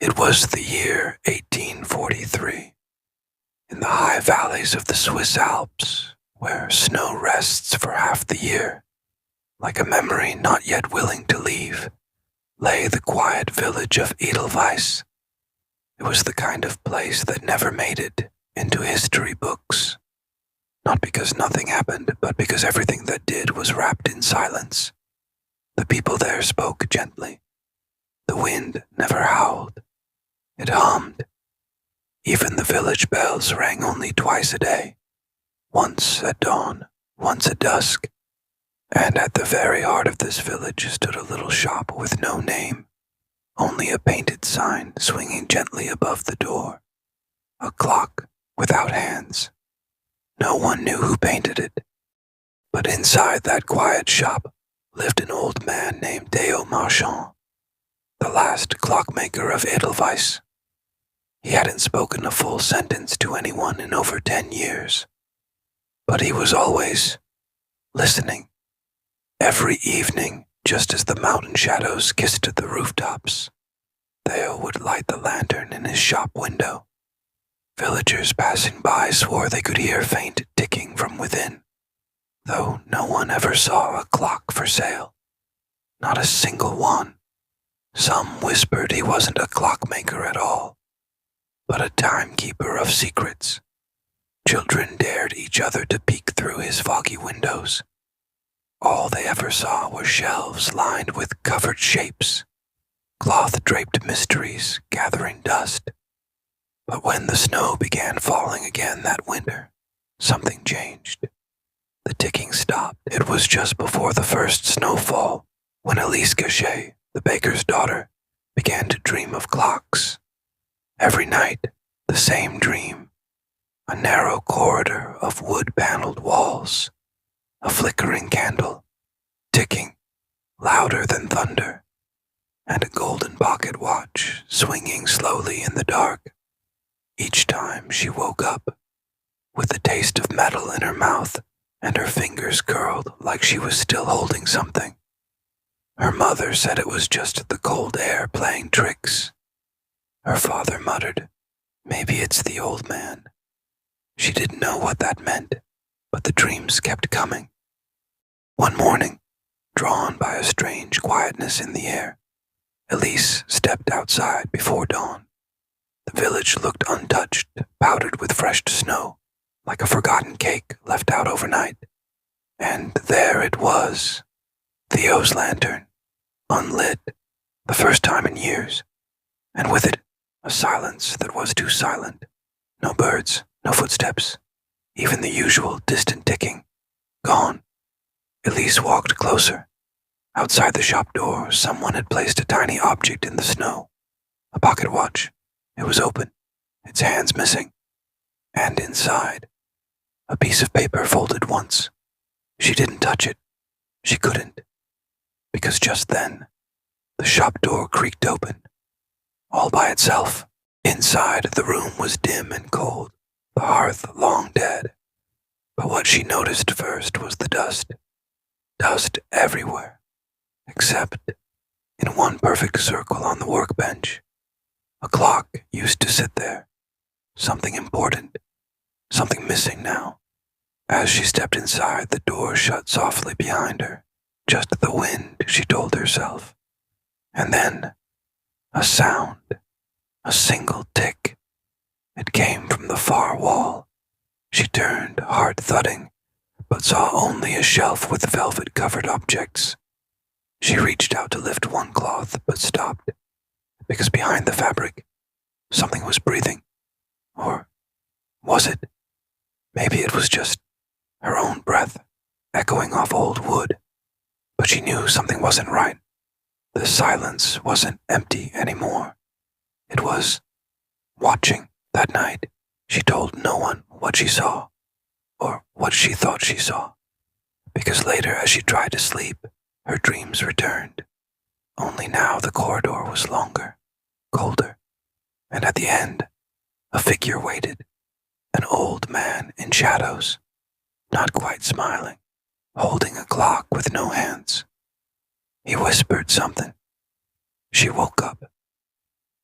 It was the year 1843, in the high valleys of the Swiss Alps, where snow rests for half the year, like a memory not yet willing to leave, lay the quiet village of Edelweiss. It was the kind of place that never made it into history books, not because nothing happened, but because everything that did was wrapped in silence. The people there spoke gently. The wind never howled. It hummed. Even the village bells rang only twice a day, once at dawn, once at dusk. And at the very heart of this village stood a little shop with no name, only a painted sign swinging gently above the door, a clock without hands. No one knew who painted it, but inside that quiet shop lived an old man named Deo Marchand, the last clockmaker of Edelweiss. He hadn't spoken a full sentence to anyone in over 10 years, but he was always listening. Every evening, just as the mountain shadows kissed the rooftops, Theo would light the lantern in his shop window. Villagers passing by swore they could hear faint ticking from within, though no one ever saw a clock for sale. Not a single one. Some whispered he wasn't a clockmaker at all, but a timekeeper of secrets. Children dared each other to peek through his foggy windows. All they ever saw were shelves lined with covered shapes, cloth-draped mysteries gathering dust. But when the snow began falling again that winter, something changed. The ticking stopped. It was just before the first snowfall, when Elise Gachet, the baker's daughter, began to dream of clocks. Every night, the same dream. A narrow corridor of wood-paneled walls, a flickering candle, ticking, louder than thunder, and a golden pocket watch swinging slowly in the dark. Each time she woke up, with the taste of metal in her mouth and her fingers curled like she was still holding something. Her mother said it was just the cold air playing tricks. Her father muttered, "Maybe it's the old man." She didn't know what that meant, but the dreams kept coming. One morning, drawn by a strange quietness in the air, Elise stepped outside before dawn. The village looked untouched, powdered with fresh snow, like a forgotten cake left out overnight. And there it was, Theo's lantern, unlit, the first time in years, and with it a silence that was too silent. No birds, no footsteps, even the usual distant ticking, gone. Elise walked closer. Outside the shop door, someone had placed a tiny object in the snow, a pocket watch. It was open, its hands missing, and inside, a piece of paper folded once. She didn't touch it. She couldn't, because just then, the shop door creaked open, all by itself. Inside, the room was dim and cold, the hearth long dead. But what she noticed first was the dust. Dust everywhere, except in one perfect circle on the workbench. A clock used to sit there. Something important, something missing now. As she stepped inside, the door shut softly behind her. Just the wind, she told herself. And then, a sound, a single tick. It came from the far wall. She turned, heart thudding, but saw only a shelf with velvet-covered objects. She reached out to lift one cloth, but stopped, because behind the fabric, something was breathing. Or was it? Maybe it was just her own breath, echoing off old wood. But she knew something wasn't right. The silence wasn't empty anymore. It was watching. That night, she told no one what she saw, or what she thought she saw, because later, as she tried to sleep, her dreams returned. Only now the corridor was longer, colder, and at the end, a figure waited, an old man in shadows, not quite smiling, holding a clock with no hands. He whispered something. She woke up.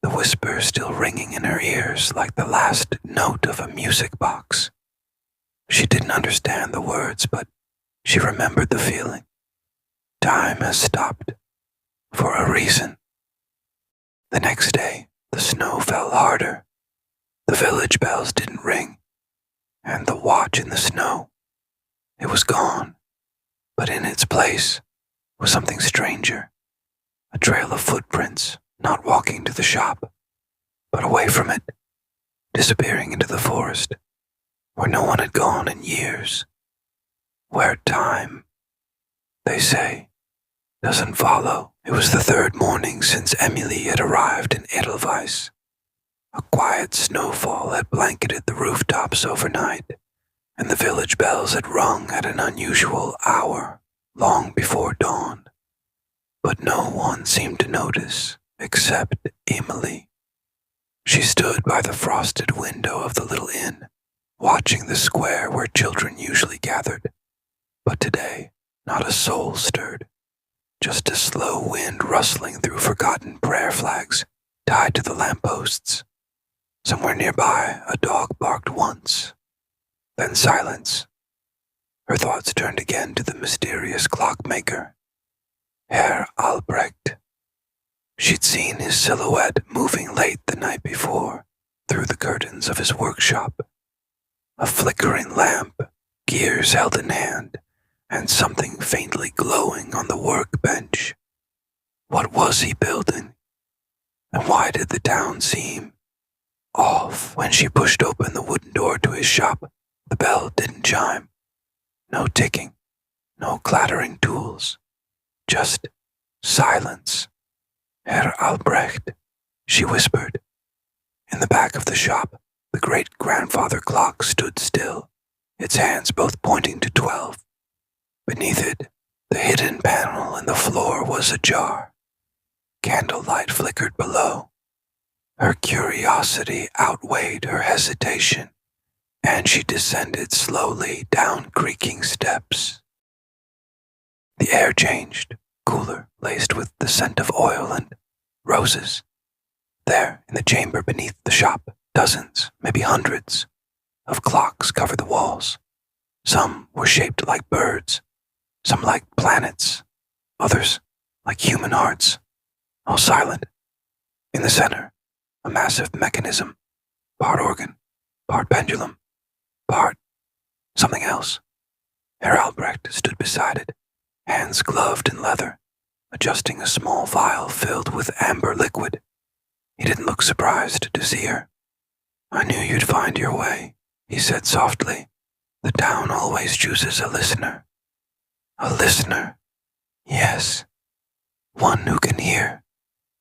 the whisper still ringing in her ears like the last note of a music box. She didn't understand the words, but she remembered the feeling. Time has stopped, for a reason. The next day, the snow fell harder. The village bells didn't ring, and the watch in the snow, it was gone. But in its place was something stranger, a trail of footprints, not walking to the shop, but away from it, disappearing into the forest, where no one had gone in years, where time, they say, doesn't follow. It was the third morning since Emily had arrived in Edelweiss. A quiet snowfall had blanketed the rooftops overnight, and the village bells had rung at an unusual hour long before dawn. But no one seemed to notice, except Emily. She stood by the frosted window of the little inn, watching the square where children usually gathered. But today, not a soul stirred. Just a slow wind rustling through forgotten prayer flags tied to the lampposts. Somewhere nearby, a dog barked once. Then silence. Her thoughts turned again to the mysterious clockmaker, Herr Albrecht. She'd seen his silhouette moving late the night before through the curtains of his workshop. A flickering lamp, gears held in hand, and something faintly glowing on the workbench. What was he building? And why did the town seem off when she pushed open the wooden door to his shop? The bell didn't chime. No ticking, no clattering tools, just silence. Herr Albrecht, she whispered. In the back of the shop, the great-grandfather clock stood still, its hands both pointing to 12. Beneath it, the hidden panel in the floor was ajar. Candlelight flickered below. Her curiosity outweighed her hesitation, and she descended slowly down creaking steps. The air changed, cooler, laced with the scent of oil and roses. There, in the chamber beneath the shop, dozens, maybe hundreds, of clocks covered the walls. Some were shaped like birds, some like planets, others like human hearts, all silent. In the center, a massive mechanism, part organ, part pendulum, part something else. Herr Albrecht stood beside it, hands gloved in leather, adjusting a small vial filled with amber liquid. He didn't look surprised to see her. "I knew you'd find your way," he said softly. "The town always chooses a listener." "A listener?" "Yes. One who can hear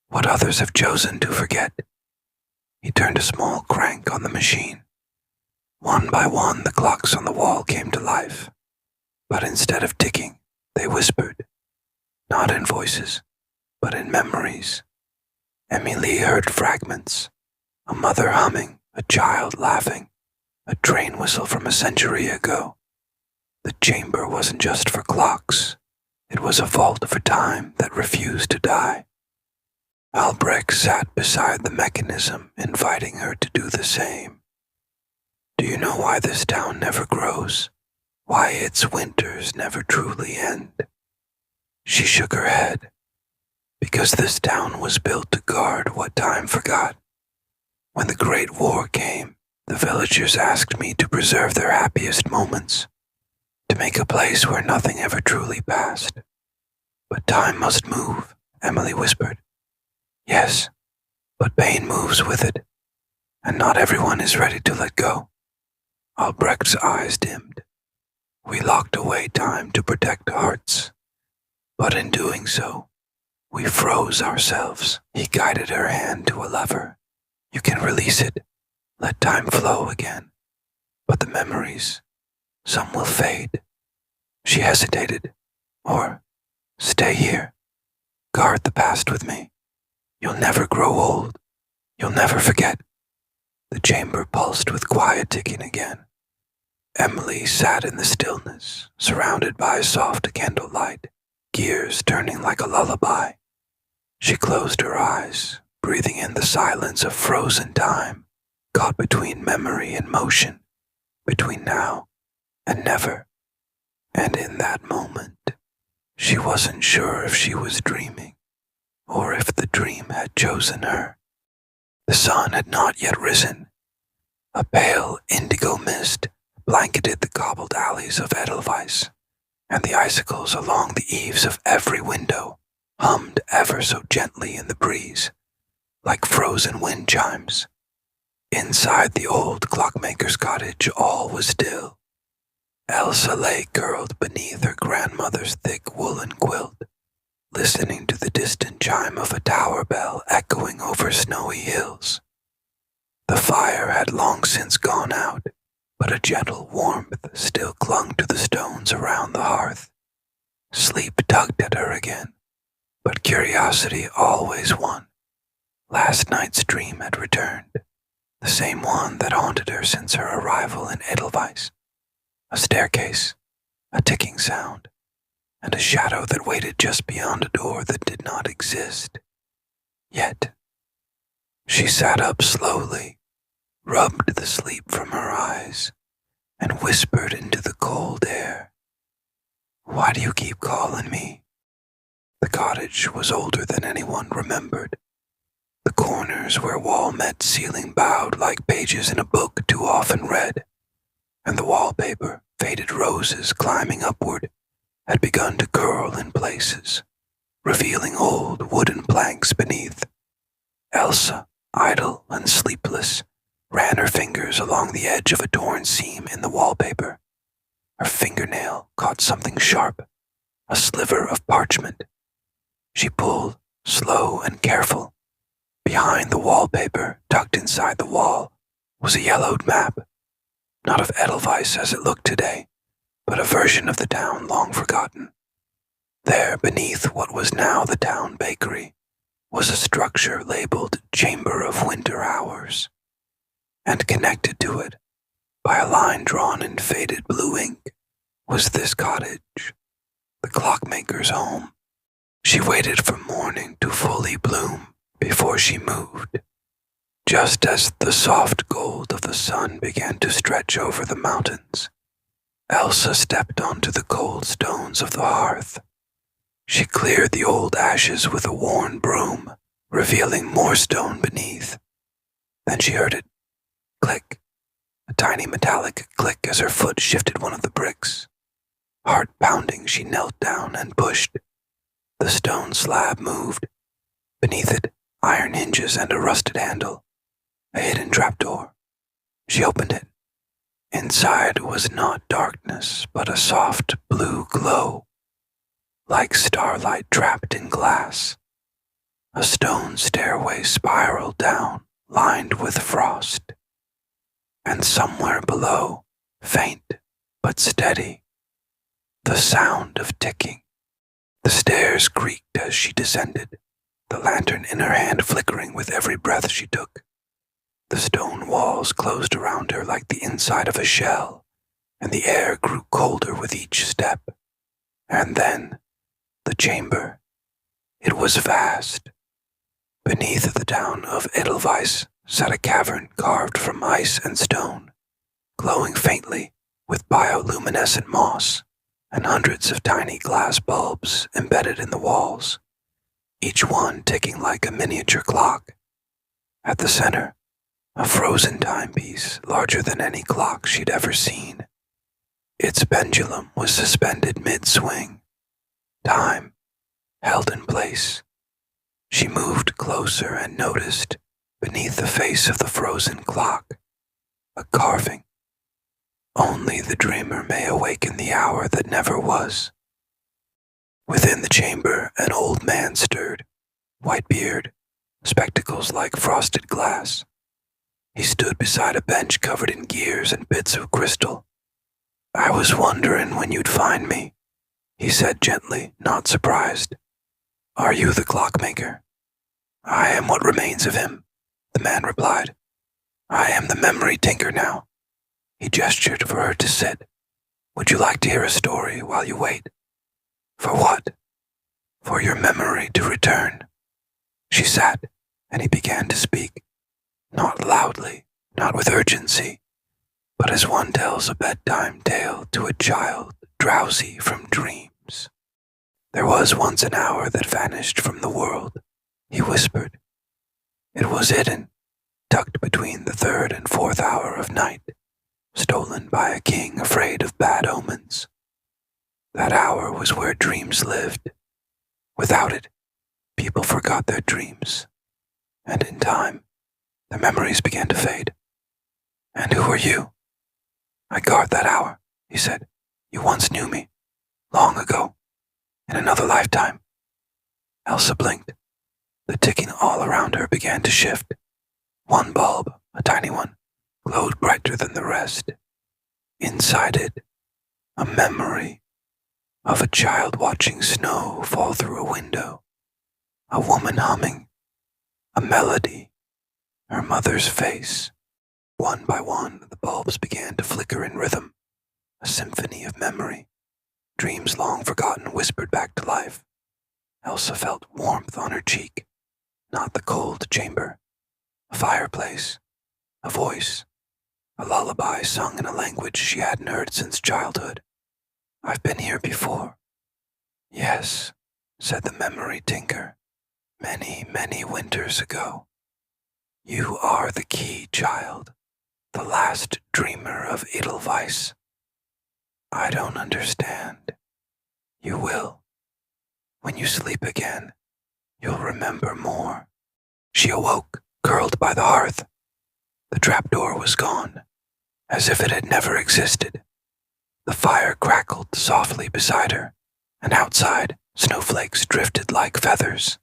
what others have chosen to forget." He turned a small crank on the machine. One by one, the clocks on the wall came to life. But instead of ticking, they whispered. Not in voices, but in memories. Emily heard fragments. A mother humming, a child laughing, a train whistle from a century ago. The chamber wasn't just for clocks. It was a vault for time that refused to die. Albrecht sat beside the mechanism, inviting her to do the same. "Do you know why this town never grows? Why its winters never truly end?" She shook her head. "Because this town was built to guard what time forgot. When the Great War came, the villagers asked me to preserve their happiest moments, to make a place where nothing ever truly passed. But time must move," Emily whispered. "Yes, but pain moves with it, and not everyone is ready to let go." Albrecht's eyes dimmed. "We locked away time to protect hearts, but in doing so, we froze ourselves." He guided her hand to a lever. "You can release it, let time flow again. But the memories, some will fade." She hesitated. "Or stay here, guard the past with me. You'll never grow old. You'll never forget." The chamber pulsed with quiet ticking again. Emily sat in the stillness, surrounded by soft candlelight, gears turning like a lullaby. She closed her eyes, breathing in the silence of frozen time, caught between memory and motion, between now and never. And in that moment, she wasn't sure if she was dreaming, or if the dream had chosen her. The sun had not yet risen. A pale indigo mist blanketed the cobbled alleys of Edelweiss, and the icicles along the eaves of every window hummed ever so gently in the breeze, like frozen wind chimes. Inside the old clockmaker's cottage all was still. Elsa lay curled beneath her grandmother's thick woolen quilt, listening to the distant chime of a tower bell echoing over snowy hills. The fire had long since gone out, but a gentle warmth still clung to the stones around the hearth. Sleep tugged at her again, but curiosity always won. Last night's dream had returned, the same one that haunted her since her arrival in Edelweiss. A staircase, a ticking sound, and a shadow that waited just beyond a door that did not exist. Yet, she sat up slowly, rubbed the sleep from her eyes, and whispered into the cold air, "Why do you keep calling me?" The cottage was older than anyone remembered. The corners where wall met ceiling bowed like pages in a book too often read, and the wallpaper, faded roses climbing upward, had begun to curl in places, revealing old wooden planks beneath. Elsa, idle and sleepless, ran her fingers along the edge of a torn seam in the wallpaper. Her fingernail caught something sharp, a sliver of parchment. She pulled, slow and careful. Behind the wallpaper, tucked inside the wall, was a yellowed map, not of Edelweiss as it looked today, but a version of the town long forgotten. There, beneath what was now the town bakery, was a structure labeled Chamber of Winter Hours, and connected to it, by a line drawn in faded blue ink, was this cottage, the clockmaker's home. She waited for morning to fully bloom before she moved. Just as the soft gold of the sun began to stretch over the mountains, Elsa stepped onto the cold stones of the hearth. She cleared the old ashes with a worn broom, revealing more stone beneath. Then she heard it click, a tiny metallic click as her foot shifted one of the bricks. Heart pounding, she knelt down and pushed. The stone slab moved. Beneath it, iron hinges and a rusted handle. A hidden trapdoor. She opened it. Inside was not darkness, but a soft blue glow, like starlight trapped in glass. A stone stairway spiraled down, lined with frost. And somewhere below, faint but steady, the sound of ticking. The stairs creaked as she descended, the lantern in her hand flickering with every breath she took. The stone walls closed around her like the inside of a shell, and the air grew colder with each step. And then, the chamber. It was vast. Beneath the town of Edelweiss sat a cavern carved from ice and stone, glowing faintly with bioluminescent moss and hundreds of tiny glass bulbs embedded in the walls, each one ticking like a miniature clock. At the center, a frozen timepiece larger than any clock she'd ever seen. Its pendulum was suspended mid-swing. Time held in place. She moved closer and noticed, beneath the face of the frozen clock, a carving. Only the dreamer may awaken the hour that never was. Within the chamber, an old man stirred, white beard, spectacles like frosted glass. He stood beside a bench covered in gears and bits of crystal. "I was wondering when you'd find me," he said gently, not surprised. "Are you the clockmaker?" "I am what remains of him," the man replied. "I am the memory tinker now." He gestured for her to sit. "Would you like to hear a story while you wait?" "For what?" "For your memory to return." She sat, and he began to speak, not loudly, not with urgency, but as one tells a bedtime tale to a child drowsy from dreams. There was once an hour that vanished from the world, he whispered. It was hidden, tucked between the third and fourth hour of night, stolen by a king afraid of bad omens. That hour was where dreams lived. Without it, people forgot their dreams, and in time, their memories began to fade. And who are you? I guard that hour, he said. You once knew me, long ago, in another lifetime. Elsa blinked. The ticking all around her began to shift. One bulb, a tiny one, glowed brighter than the rest. Inside it, a memory of a child watching snow fall through a window, a woman humming, a melody, her mother's face. One by one, the bulbs began to flicker in rhythm, a symphony of memory. Dreams long forgotten whispered back to life. Elsa felt warmth on her cheek, not the cold chamber. A fireplace, a voice, a lullaby sung in a language she hadn't heard since childhood. I've been here before. Yes, said the memory tinker, many, many winters ago. You are the key, child, the last dreamer of Edelweiss. I don't understand. You will. When you sleep again, you'll remember more. She awoke, curled by the hearth. The trapdoor was gone, as if it had never existed. The fire crackled softly beside her, and outside, snowflakes drifted like feathers.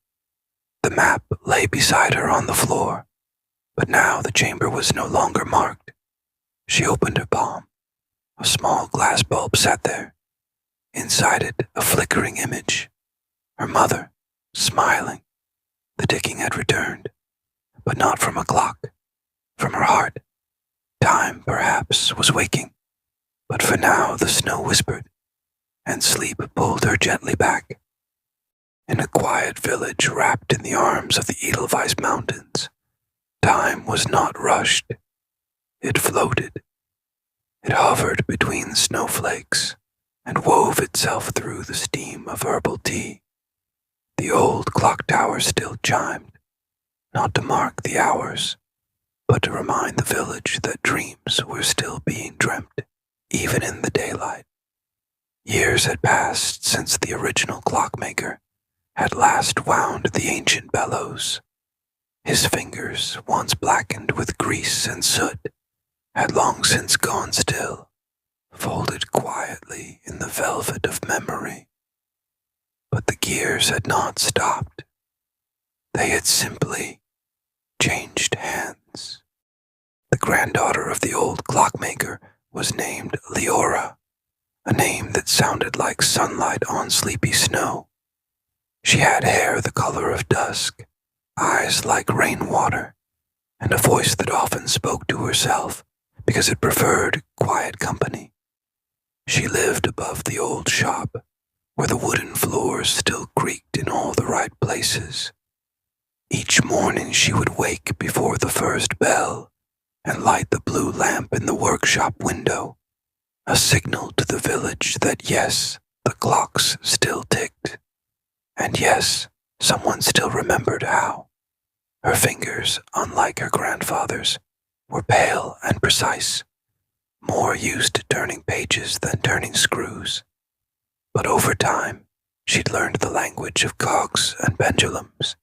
The map lay beside her on the floor, but now the chamber was no longer marked. She opened her palm. A small glass bulb sat there. Inside it, a flickering image. Her mother, smiling. The ticking had returned, but not from a clock, from her heart. Time, perhaps, was waking, but for now the snow whispered, and sleep pulled her gently back. In a quiet village wrapped in the arms of the Edelweiss Mountains, time was not rushed. It floated. It hovered between snowflakes and wove itself through the steam of herbal tea. The old clock tower still chimed, not to mark the hours, but to remind the village that dreams were still being dreamt, even in the daylight. Years had passed since the original clockmaker had last wound the ancient bellows. His fingers, once blackened with grease and soot, had long since gone still, folded quietly in the velvet of memory. But the gears had not stopped. They had simply changed hands. The granddaughter of the old clockmaker was named Leora, a name that sounded like sunlight on sleepy snow. She had hair the color of dusk, eyes like rainwater, and a voice that often spoke to herself because it preferred quiet company. She lived above the old shop, where the wooden floors still creaked in all the right places. Each morning she would wake before the first bell and light the blue lamp in the workshop window, a signal to the village that yes, the clocks still ticked, and yes, someone still remembered how. Her fingers, unlike her grandfather's, were pale and precise, more used to turning pages than turning screws. But over time, she'd learned the language of cogs and pendulums,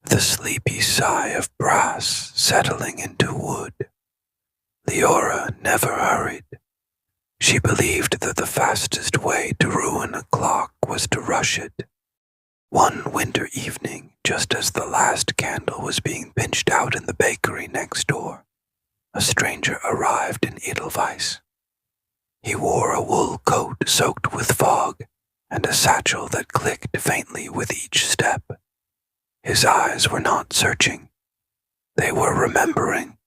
the sleepy sigh of brass settling into wood. Leora never hurried. She believed that the fastest way to ruin a clock was to rush it. One winter evening, just as the last candle was being pinched out in the bakery next door, a stranger arrived in Edelweiss. He wore a wool coat soaked with fog and a satchel that clicked faintly with each step. His eyes were not searching. They were remembering,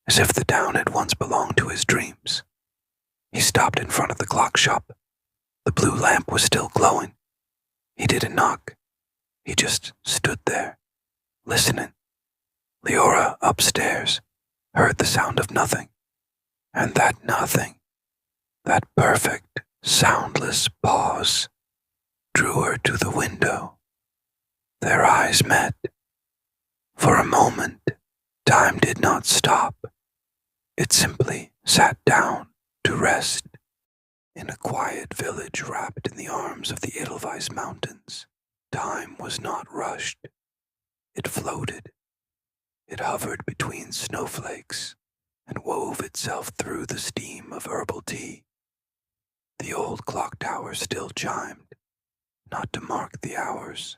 as if the town had once belonged to his dreams. He stopped in front of the clock shop. The blue lamp was still glowing. He didn't knock. He just stood there, listening, Leora, upstairs, heard the sound of nothing, and that nothing, that perfect, soundless pause, drew her to the window. Their eyes met. For a moment, time did not stop. It simply sat down to rest. In a quiet village wrapped in the arms of the Edelweiss Mountains, time was not rushed. It floated. It hovered between snowflakes and wove itself through the steam of herbal tea. The old clock tower still chimed, not to mark the hours,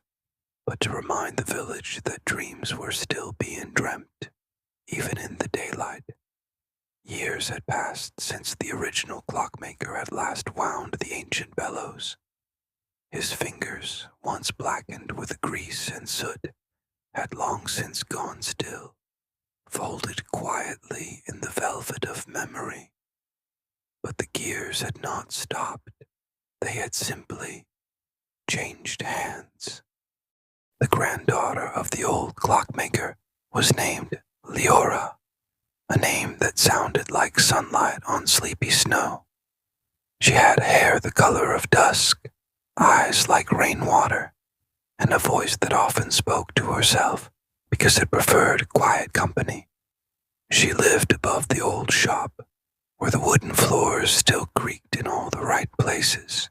but to remind the village that dreams were still being dreamt, even in the daylight. Years had passed since the original clockmaker had last wound the ancient bellows. His fingers, once blackened with grease and soot, had long since gone still, folded quietly in the velvet of memory. But the gears had not stopped. They had simply changed hands. The granddaughter of the old clockmaker was named Leora, a name that sounded like sunlight on sleepy snow. She had hair the color of dusk, eyes like rainwater, and a voice that often spoke to herself because it preferred quiet company. She lived above the old shop, where the wooden floors still creaked in all the right places.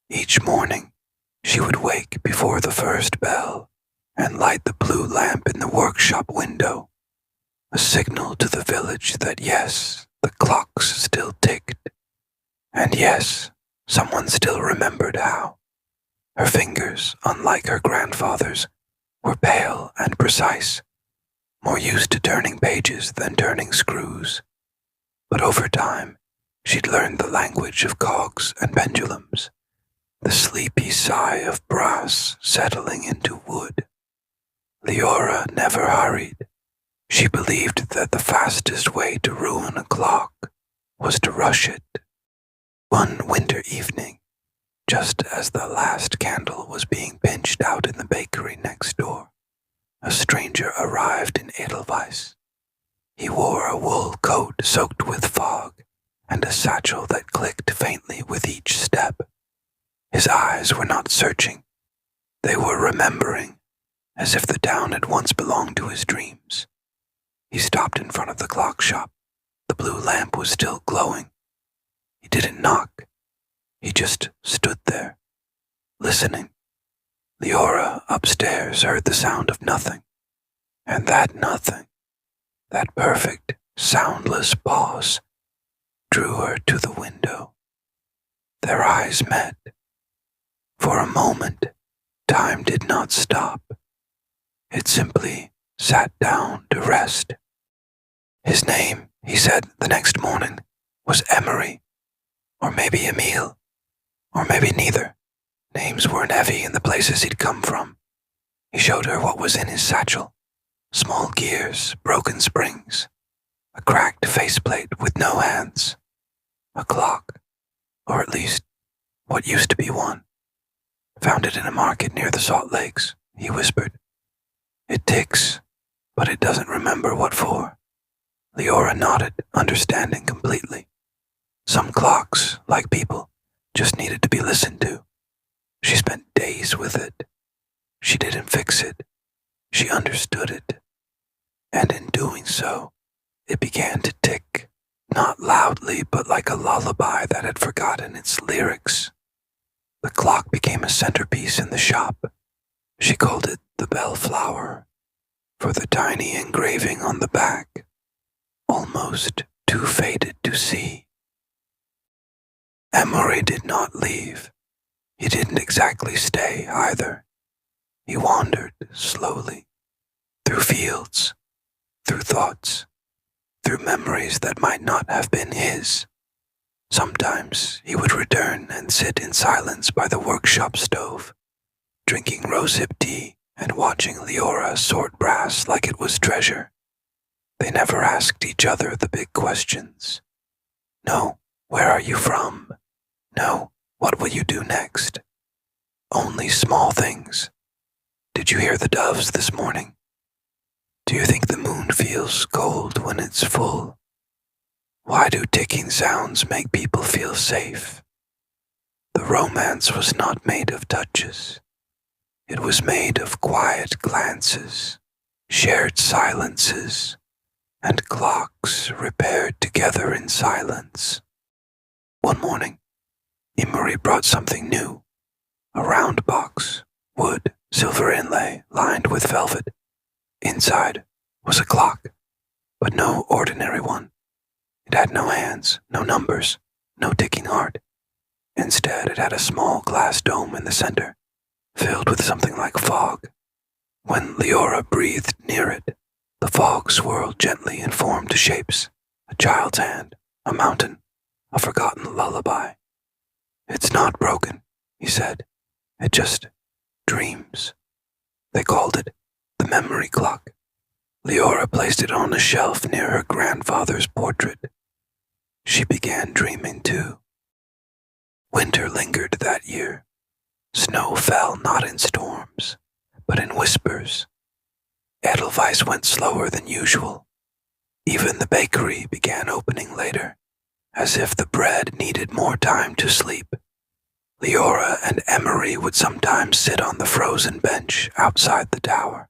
Each morning, she would wake before the first bell and light the blue lamp in the workshop window, a signal to the village that yes, the clocks still ticked, and yes, someone still remembered how. Her fingers, unlike her grandfather's, were pale and precise, more used to turning pages than turning screws. But over time, she'd learned the language of cogs and pendulums, the sleepy sigh of brass settling into wood. Leora never hurried. She believed that the fastest way to ruin a clock was to rush it. One winter evening, just as the last candle was being pinched out in the bakery next door, a stranger arrived in Edelweiss. He wore a wool coat soaked with fog and a satchel that clicked faintly with each step. His eyes were not searching. They were remembering, as if the town had once belonged to his dreams. He stopped in front of the clock shop. The blue lamp was still glowing. He didn't knock. He just stood there, listening. Leora upstairs heard the sound of nothing, and that nothing, that perfect, soundless pause, drew her to the window. Their eyes met. For a moment, time did not stop. It simply sat down to rest. His name, he said the next morning, was Emery, or maybe Emile, or maybe neither. Names weren't heavy in the places he'd come from. He showed her what was in his satchel: small gears, broken springs, a cracked faceplate with no hands, a clock, or at least what used to be one. Found it in a market near the Salt Lakes, he whispered. It ticks, but it doesn't remember what for. Leora nodded, understanding completely. Some clocks, like people, just needed to be listened to. She spent days with it. She didn't fix it. She understood it. And in doing so, it began to tick, not loudly, but like a lullaby that had forgotten its lyrics. The clock became a centerpiece in the shop. She called it the Bellflower, for the tiny engraving on the back, almost too faded to see. Emory did not leave. He didn't exactly stay either. He wandered slowly, through fields, through thoughts, through memories that might not have been his. Sometimes he would return and sit in silence by the workshop stove, drinking rosehip tea and watching Leora sort brass like it was treasure. They never asked each other the big questions. No, where are you from? No, what will you do next? Only small things. Did you hear the doves this morning? Do you think the moon feels cold when it's full? Why do ticking sounds make people feel safe? The romance was not made of touches. It was made of quiet glances, shared silences, and clocks repaired together in silence. One morning, Emery brought something new, a round box, wood, silver inlay, lined with velvet. Inside was a clock, but no ordinary one. It had no hands, no numbers, no ticking heart. Instead, it had a small glass dome in the center, filled with something like fog. When Leora breathed near it, the fog swirled gently and formed shapes: a child's hand, a mountain, a forgotten lullaby. "It's not broken," he said. "It just dreams." They called it the memory clock. Leora placed it on a shelf near her grandfather's portrait. She began dreaming too. Winter lingered that year. Snow fell not in storms, but in whispers. Edelweiss went slower than usual. Even the bakery began opening later, as if the bread needed more time to sleep. Leora and Emery would sometimes sit on the frozen bench outside the tower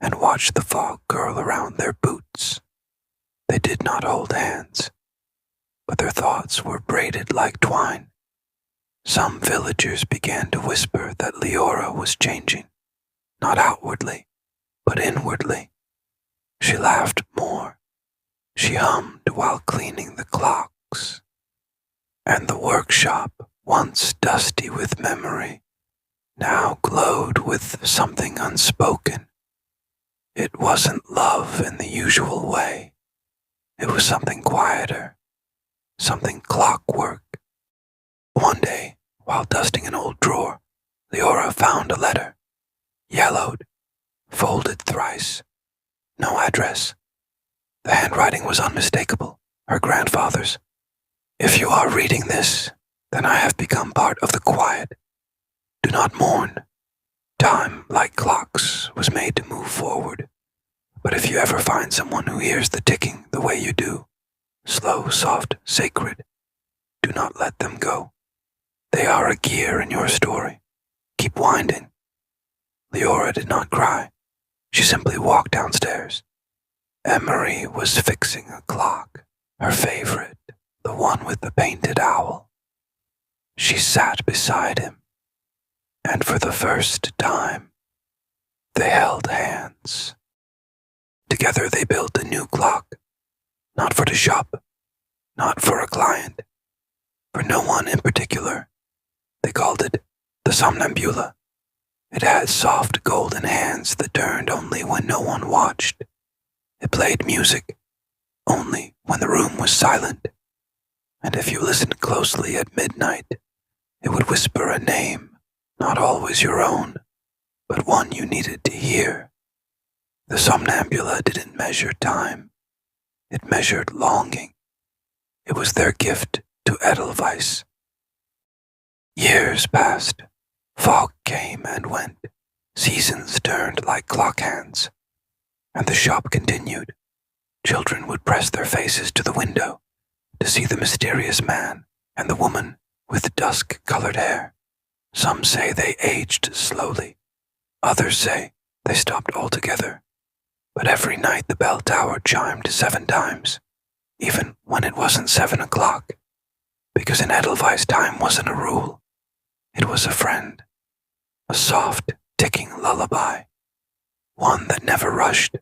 and watch the fog curl around their boots. They did not hold hands, but their thoughts were braided like twine. Some villagers began to whisper that Leora was changing, not outwardly, but inwardly. She laughed more. She hummed while cleaning the clocks. And the workshop, once dusty with memory, now glowed with something unspoken. It wasn't love in the usual way. It was something quieter, something clockwork. One day, while dusting an old drawer, Leora found a letter, yellowed, folded thrice. No address. The handwriting was unmistakable, her grandfather's. "If you are reading this, then I have become part of the quiet. Do not mourn. Time, like clocks, was made to move forward. But if you ever find someone who hears the ticking the way you do, slow, soft, sacred, do not let them go. They are a gear in your story. Keep winding." Leora did not cry. She simply walked downstairs. Emery was fixing a clock, her favorite, the one with the painted owl. She sat beside him, and for the first time, they held hands. Together they built a new clock, not for the shop, not for a client, for no one in particular. They called it the Somnambula. It had soft golden hands that turned only when no one watched. It played music only when the room was silent. And if you listened closely at midnight, it would whisper a name, not always your own, but one you needed to hear. The Somnambula didn't measure time. It measured longing. It was their gift to Edelweiss. Years passed. Fog came and went. Seasons turned like clock hands. And the shop continued. Children would press their faces to the window to see the mysterious man and the woman with dusk-colored hair. Some say they aged slowly. Others say they stopped altogether. But every night the bell tower chimed 7 times, even when it wasn't 7 o'clock, because in Edelweiss time wasn't a rule. It was a friend, a soft, ticking lullaby, one that never rushed,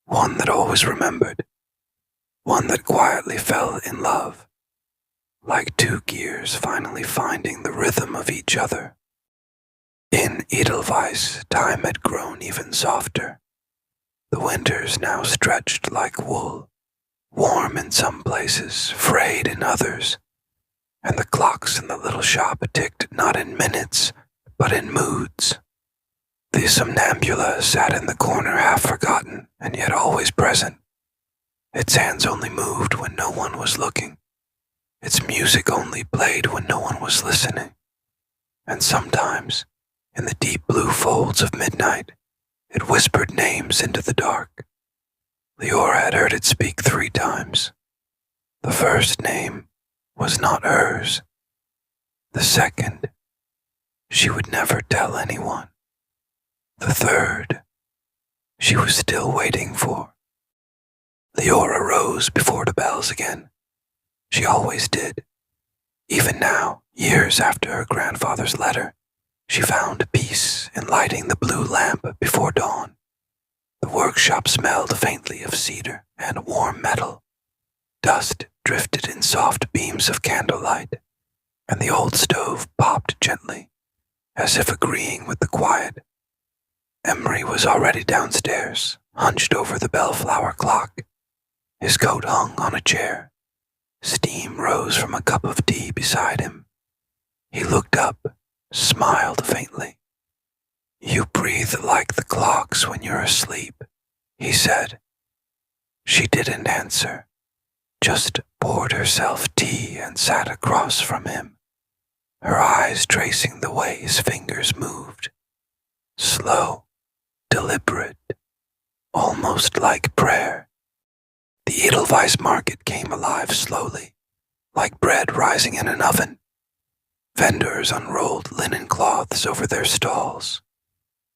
one that always remembered, one that quietly fell in love, like 2 gears finally finding the rhythm of each other. In Edelweiss, time had grown even softer. The winters now stretched like wool, warm in some places, frayed in others, and the clocks in the little shop ticked not in minutes, but in moods. The Somnambula sat in the corner half forgotten and yet always present. Its hands only moved when no one was looking. Its music only played when no one was listening. And sometimes, in the deep blue folds of midnight, it whispered names into the dark, Leora had heard it speak 3 times. The first name was not hers. The second, she would never tell anyone. The third, she was still waiting for. Leora rose before the bells again. She always did. Even now, years after her grandfather's letter, she found peace in lighting the blue lamp before dawn. The workshop smelled faintly of cedar and warm metal. Dust drifted in soft beams of candlelight, and the old stove popped gently, as if agreeing with the quiet. Emery was already downstairs, hunched over the bellflower clock. His coat hung on a chair. Steam rose from a cup of tea beside him. He looked up, smiled faintly. "You breathe like the clocks when you're asleep," he said. She didn't answer, just poured herself tea and sat across from him, her eyes tracing the way his fingers moved. Slow, deliberate, almost like prayer. The Edelweiss market came alive slowly, like bread rising in an oven. Vendors unrolled linen cloths over their stalls.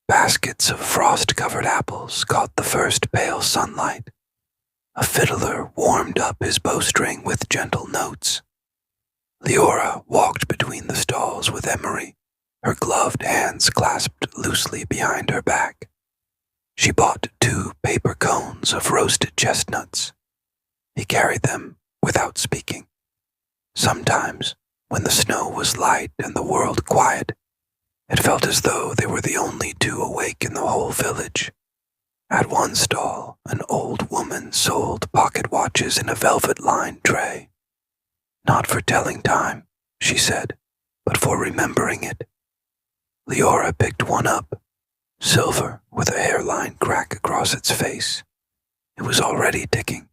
Baskets of frost-covered apples caught the first pale sunlight. A fiddler warmed up his bowstring with gentle notes. Leora walked between the stalls with Emery, her gloved hands clasped loosely behind her back. She bought 2 paper cones of roasted chestnuts. He carried them without speaking. Sometimes, when the snow was light and the world quiet, it felt as though they were the only 2 awake in the whole village. At one stall, an old woman sold pocket watches in a velvet-lined tray. "Not for telling time," she said, "but for remembering it." Leora picked one up, silver with a hairline crack across its face. It was already ticking.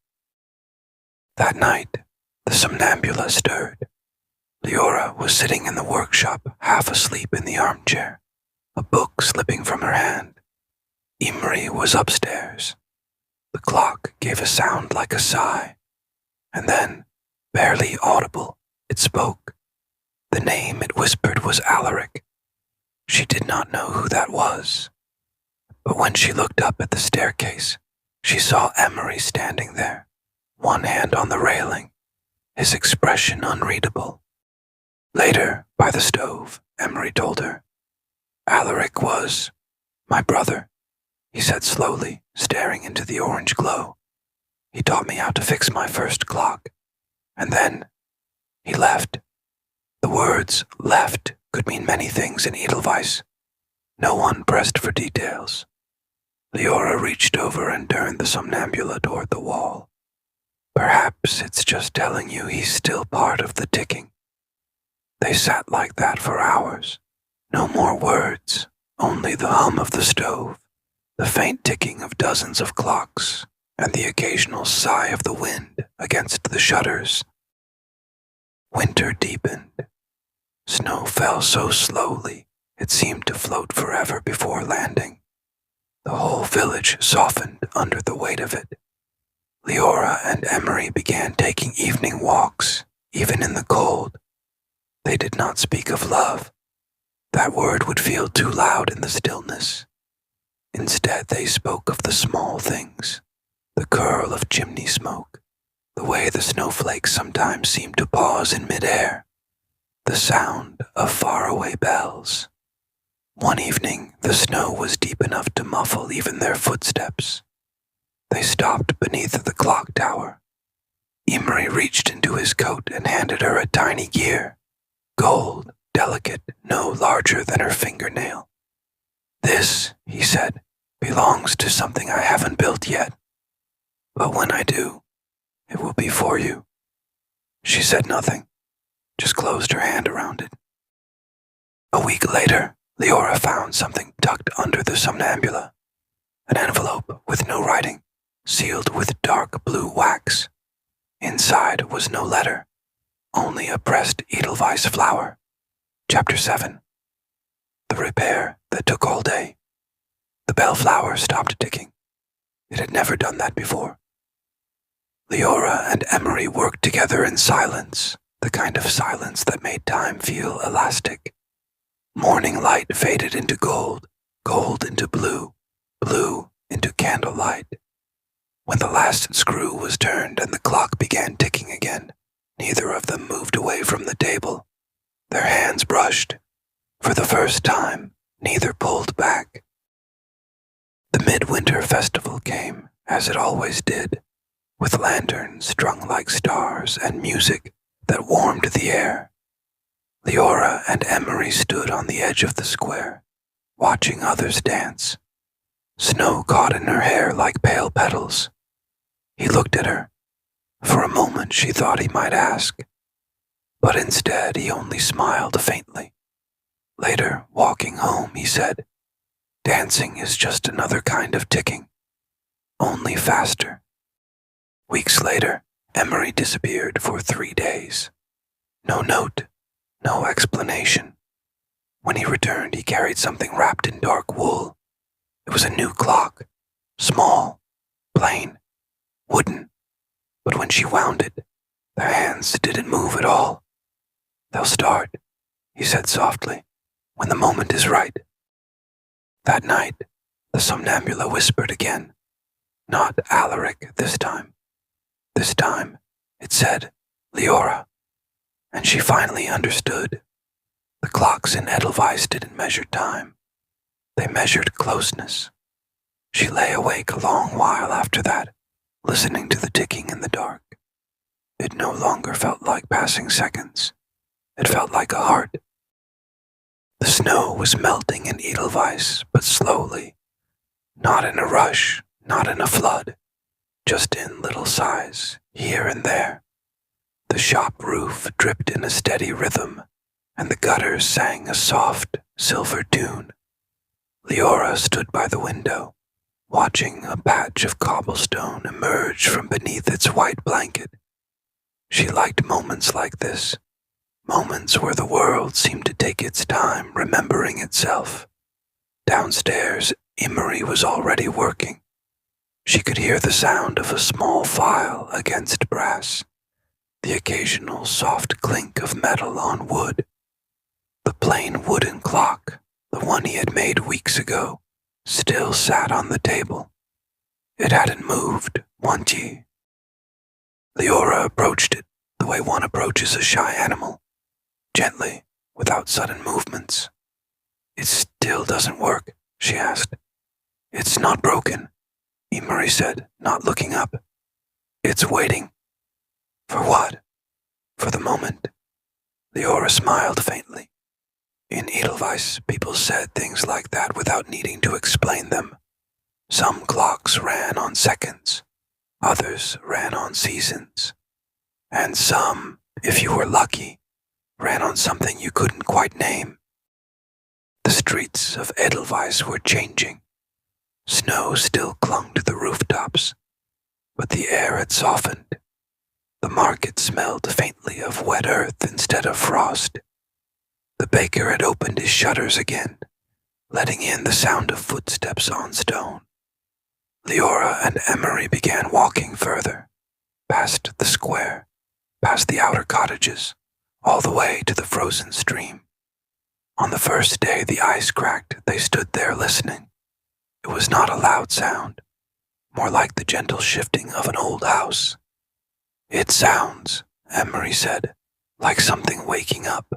That night, the somnambula stirred. Leora was sitting in the workshop, half asleep in the armchair, a book slipping from her hand. Emery was upstairs. The clock gave a sound like a sigh, and then, barely audible, it spoke. The name it whispered was Alaric. She did not know who that was. But when she looked up at the staircase, she saw Emery standing there, one hand on the railing, his expression unreadable. Later, by the stove, Emery told her. "Alaric was my brother," he said slowly, staring into the orange glow. "He taught me how to fix my first clock. And then he left." The words "left" could mean many things in Edelweiss. No one pressed for details. Leora reached over and turned the somnambula toward the wall. "Perhaps it's just telling you he's still part of the ticking." They sat like that for hours. No more words, only the hum of the stove, the faint ticking of dozens of clocks, and the occasional sigh of the wind against the shutters. Winter deepened. Snow fell so slowly it seemed to float forever before landing. The whole village softened under the weight of it. Leora and Emery began taking evening walks, even in the cold. They did not speak of love. That word would feel too loud in the stillness. Instead, they spoke of the small things, the curl of chimney smoke, the way the snowflakes sometimes seemed to pause in midair, the sound of faraway bells. One evening, the snow was deep enough to muffle even their footsteps. They stopped beneath the clock tower. Emery reached into his coat and handed her a tiny gear, gold, delicate, no larger than her fingernail. "This," he said, "belongs to something I haven't built yet. But when I do, it will be for you." She said nothing, just closed her hand around it. A week later, Leora found something tucked under the somnambula, an envelope with no writing, sealed with dark blue wax. Inside was no letter, only a pressed Edelweiss flower. Chapter 7. The repair that took all day. The bellflower stopped ticking. It had never done that before. Leora and Emery worked together in silence, the kind of silence that made time feel elastic. Morning light faded into gold, gold into blue, blue into candlelight. When the last screw was turned and the clock began ticking again, neither of them moved away from the table. Their hands brushed. For the first time, neither pulled back. The midwinter festival came, as it always did, with lanterns strung like stars and music that warmed the air. Leora and Emery stood on the edge of the square, watching others dance. Snow caught in her hair like pale petals. He looked at her. For a moment she thought he might ask, but instead he only smiled faintly. Later, walking home, he said, "Dancing is just another kind of ticking, only faster." Weeks later, Emery disappeared for 3 days. No note, no explanation. When he returned, he carried something wrapped in dark wool. It was a new clock, small, plain, wooden, but when she wound it, the hands didn't move at all. "They'll start," he said softly, "when the moment is right." That night, the somnambula whispered again. Not Alaric this time. This time, it said, "Leora." And she finally understood. The clocks in Edelweiss didn't measure time. They measured closeness. She lay awake a long while after that, listening to the ticking in the dark. It no longer felt like passing seconds. It felt like a heart. The snow was melting in Edelweiss, but slowly. Not in a rush, not in a flood, just in little sighs, here and there. The shop roof dripped in a steady rhythm, and the gutters sang a soft, silver tune. Leora stood by the window, watching a patch of cobblestone emerge from beneath its white blanket. She liked moments like this, moments where the world seemed to take its time remembering itself. Downstairs, Emery was already working. She could hear the sound of a small file against brass, the occasional soft clink of metal on wood. The plain wooden clock, the one he had made weeks ago, still sat on the table. It hadn't moved, once. Leora approached it the way one approaches a shy animal, gently, without sudden movements. "It still doesn't work?" she asked. "It's not broken," Emery said, not looking up. "It's waiting." "For what?" "For the moment." Leora smiled faintly. In Edelweiss, people said things like that without needing to explain them. Some clocks ran on seconds, others ran on seasons, and some, if you were lucky, ran on something you couldn't quite name. The streets of Edelweiss were changing. Snow still clung to the rooftops, but the air had softened. The market smelled faintly of wet earth instead of frost. The baker had opened his shutters again, letting in the sound of footsteps on stone. Leora and Emery began walking further, past the square, past the outer cottages, all the way to the frozen stream. On the first day the ice cracked, they stood there listening. It was not a loud sound, more like the gentle shifting of an old house. "It sounds," Emery said, "like something waking up."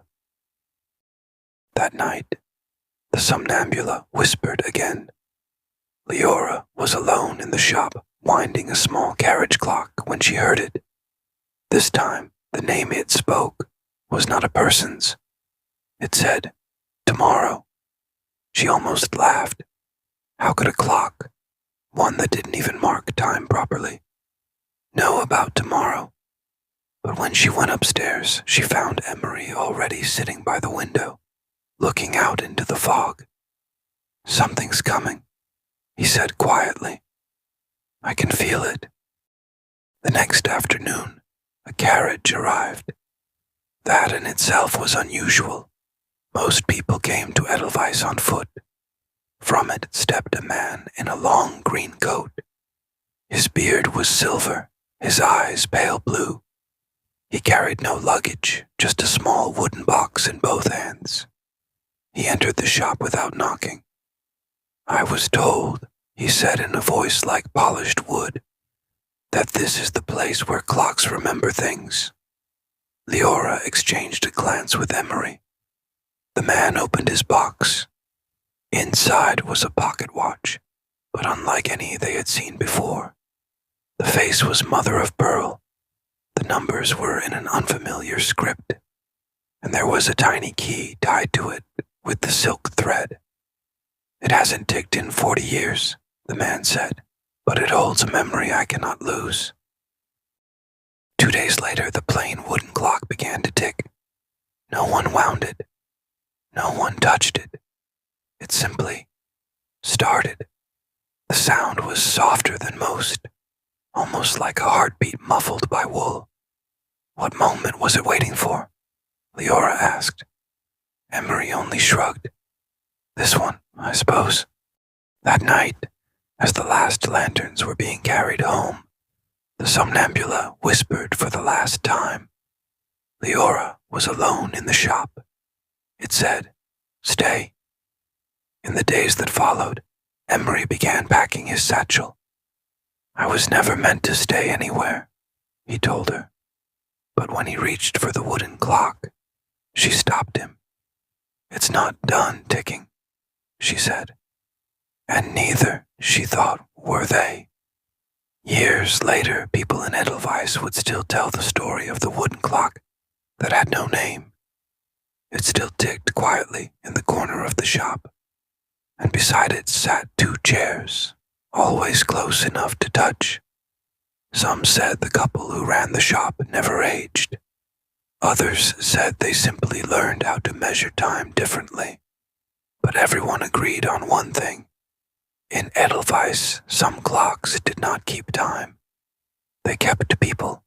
That night, the somnambula whispered again. Leora was alone in the shop, winding a small carriage clock when she heard it. This time, the name it spoke was not a person's. It said, "Tomorrow." She almost laughed. How could a clock, one that didn't even mark time properly, know about tomorrow? But when she went upstairs, she found Emery already sitting by the window, looking out into the fog. "Something's coming," he said quietly. "I can feel it." The next afternoon, a carriage arrived. That in itself was unusual. Most people came to Edelweiss on foot. From it stepped a man in a long green coat, His beard was silver, his eyes pale blue. He carried no luggage, just a small wooden box in both hands. He entered the shop without knocking. "I was told," he said in a voice like polished wood, "that this is the place where clocks remember things." Leora exchanged a glance with Emery. The man opened his box. Inside was a pocket watch, but unlike any they had seen before. The face was mother of pearl. The numbers were in an unfamiliar script, and there was a tiny key tied to it with the silk thread. "It hasn't ticked in 40 years, the man said, "but it holds a memory I cannot lose." 2 days later, the plain wooden clock began to tick. No one wound it. No one touched it. It simply started. The sound was softer than most, almost like a heartbeat muffled by wool. "What moment was it waiting for?" Leora asked. Emery only shrugged. "This one, I suppose." That night, as the last lanterns were being carried home, the somnambula whispered for the last time. Leora was alone in the shop. It said, "Stay." In the days that followed, Emery began packing his satchel. "I was never meant to stay anywhere," he told her. But when he reached for the wooden clock, she stopped him. "It's not done ticking," she said. And neither, she thought, were they. Years later, people in Edelweiss would still tell the story of the wooden clock that had no name. It still ticked quietly in the corner of the shop, and beside it sat 2 chairs, always close enough to touch. Some said the couple who ran the shop never aged. Others said they simply learned how to measure time differently. But everyone agreed on one thing. In Edelweiss, some clocks did not keep time. They kept people.